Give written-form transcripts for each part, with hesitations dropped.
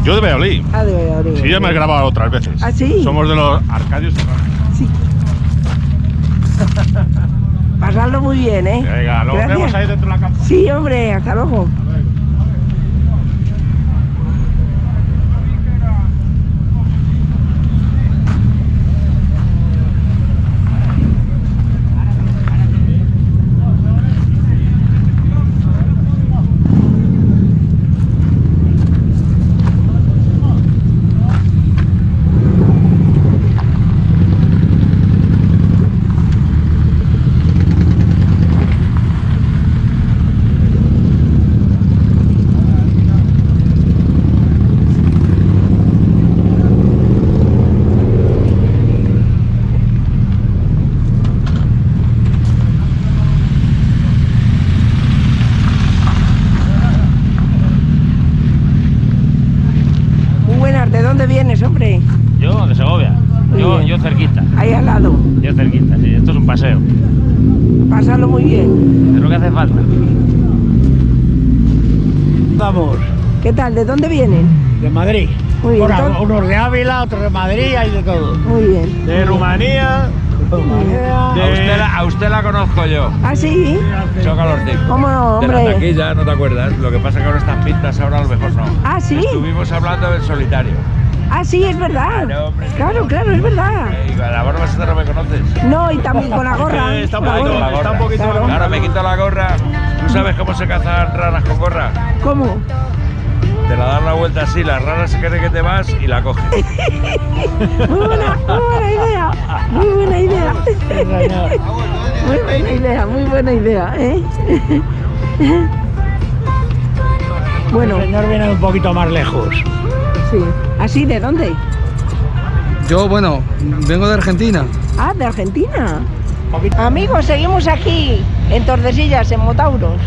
Yo de Valladolid. Ah, de Valladolid. Sí, ya me he grabado otras veces. ¿Ah, sí? Somos de los Arcadios Serrano. Sí. Pasadlo muy bien, ¿eh? Venga, nos Gracias. vemos ahí dentro de la casa. Sí, hombre, hasta luego. ¿De dónde vienes, hombre? Yo, de Segovia. Yo cerquita. Ahí al lado. Yo cerquita, sí. Esto es un paseo. Pásalo muy bien. Es lo que hace falta. Vamos, ¿Qué tal? ¿De dónde vienen? de Madrid. Muy bien. Bueno, unos de Ávila, otros de Madrid, hay de todo. Muy bien. De Rumanía. A usted la conozco yo. ¿Ah, sí? Choca los cinco. ¿Cómo no, De la hombre? taquilla, ¿no te acuerdas? Lo que pasa es que ahora están pintas, ahora a lo mejor no. ¿Ah, sí? Estuvimos hablando del solitario. Ah, sí, es verdad. Claro, hombre. Claro, es verdad. Y con la barba esta no me conoces. No, y también con la gorra. Está un La poquito, gorra. está un poquito Claro. Ahora me quito la gorra. ¿Tú sabes cómo se cazan ranas con gorra? ¿Cómo? Te la das la vuelta así, la rana se cree que te vas y la coge. Muy buena idea. Muy buena idea. Muy buena idea, ¿eh? Bueno, El señor viene un poquito más lejos. sí. ¿Así? ¿De dónde? Yo, bueno, vengo de Argentina. Ah, de Argentina. Amigos, seguimos aquí, en Tordesillas, en Motauros.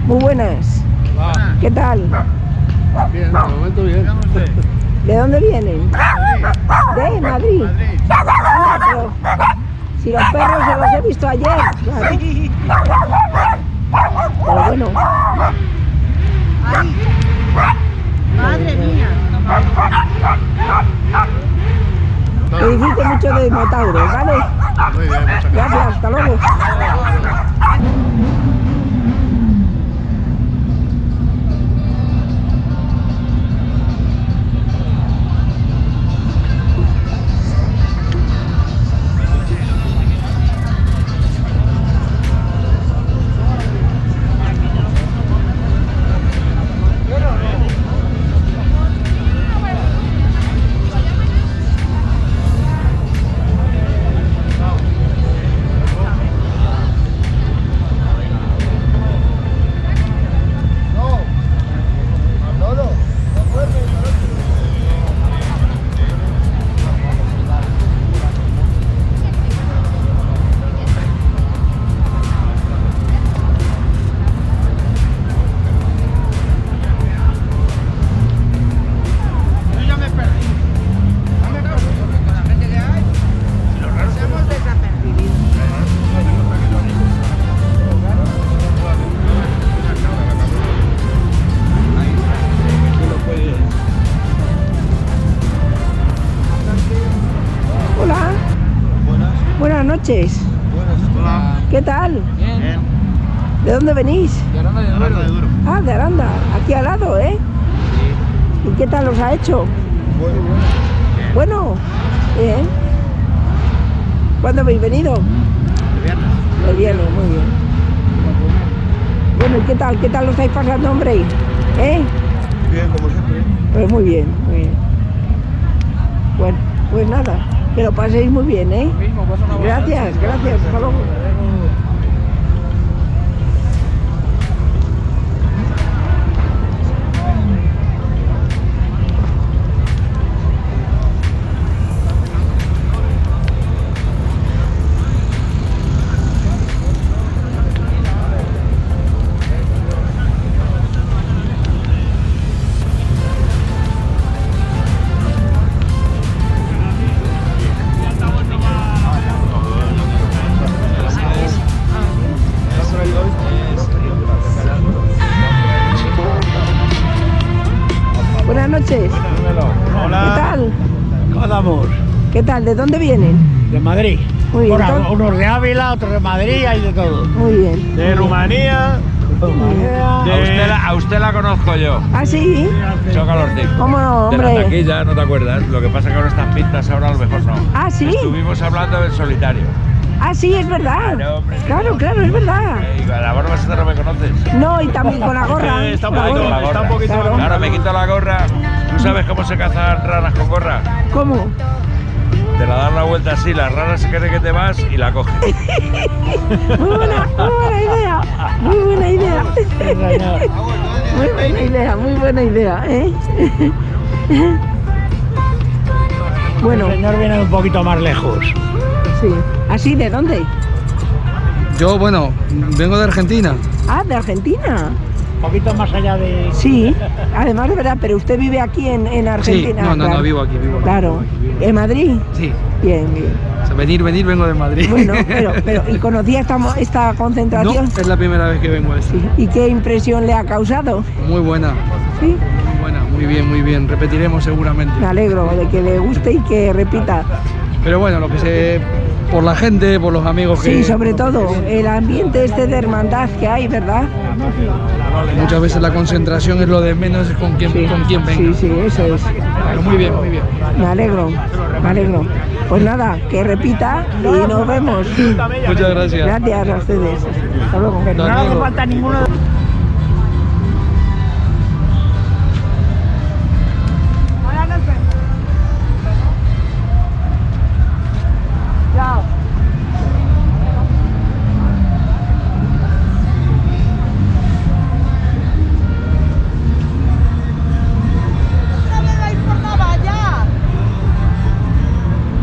Muy buenas. ¿Qué tal? Bien, de momento bien. ¿De dónde vienen? De Madrid. Anda, pero si los perros se los he visto ayer. Claro. Pero bueno. Madre mía. Que disfrute mucho de Motauros, ¿vale? Muy bien, muchas Gracias, hasta luego. Hola. Buenas noches. Hola. ¿Qué tal? Bien. ¿De dónde venís? Aranda de Duro. Ah, de Aranda, aquí al lado, ¿eh? ¿Y qué tal os ha hecho? Bueno, bien. ¿Cuándo habéis venido? El viernes, muy bien. Bueno, ¿y qué tal? ¿Qué tal lo estáis pasando, hombre? ¿Eh? Bien, como siempre. Pues muy bien, muy bien. Bueno, pues nada, que lo paséis muy bien, ¿eh? Gracias, gracias, hasta luego. Buenas noches. Hola. ¿Qué tal? ¿Cómo andamos? ¿Qué tal? ¿De dónde vienen? De Madrid. Muy bien, Bueno, entonces- unos de Ávila, otros de Madrid, hay de todo. Muy bien. De Rumanía. A usted la conozco yo. ¿Ah, sí? Mucho calorcito. ¿Cómo no, De la hombre? taquilla, ¿no te acuerdas? Lo que pasa es que ahora están pintas, ahora a lo mejor no. Ah, ¿sí? Estuvimos hablando del solitario. Ah, sí, es verdad. Claro, hombre. Claro, claro, es verdad. Y con la barba esta no me conoces. No, y también con la gorra. Está un La poquito, gorra. está un poquito Claro. Ahora me quito la gorra. ¿Tú sabes cómo se cazan ranas con gorra? ¿Cómo? Te la das la vuelta así, la rana se cree que te vas y la coges. Muy buena idea. Muy buena idea. Muy buena idea, muy buena idea, ¿eh? Bueno, El señor viene un poquito más lejos. sí. ¿Así? ¿De dónde? Yo, bueno, vengo de Argentina. Ah, de Argentina. Un poquito más allá de... Sí, además de verdad, pero usted vive aquí en Sí, Argentina. no, claro. vivo aquí, vivo aquí. Claro. ¿En Madrid? Sí. Bien, bien. O sea, venir, vengo de Madrid. Bueno, pero ¿y conocía esta No, concentración? es la primera vez que vengo a esto. Sí. ¿Y qué impresión le ha causado? Muy buena, Sí, muy buena, muy bien, muy bien. Repetiremos seguramente. me alegro de que le guste y que repita. Pero bueno, lo que sé, por la gente, por los amigos que... Sí, sobre todo el ambiente este de hermandad que hay, ¿verdad? Muchas veces la concentración es lo de menos, es con quién venga. Sí, sí, eso es. Pero muy bien, muy bien. Me alegro, me alegro. Pues nada, que repita y nos vemos. Muchas gracias. Gracias a ustedes. Hasta luego. Hasta No hace luego. falta ninguno de... Chao.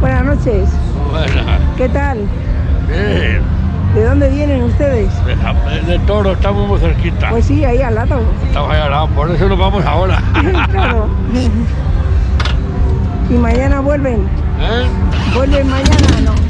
Buenas noches. ¿Qué tal? Bien, ¿De dónde vienen ustedes? de Toro, estamos muy cerquita. Pues sí, ahí al lado. Estamos ahí al lado, por eso nos vamos ahora. Claro. ¿Y mañana vuelven? ¿Eh? ¿Vuelven mañana? No.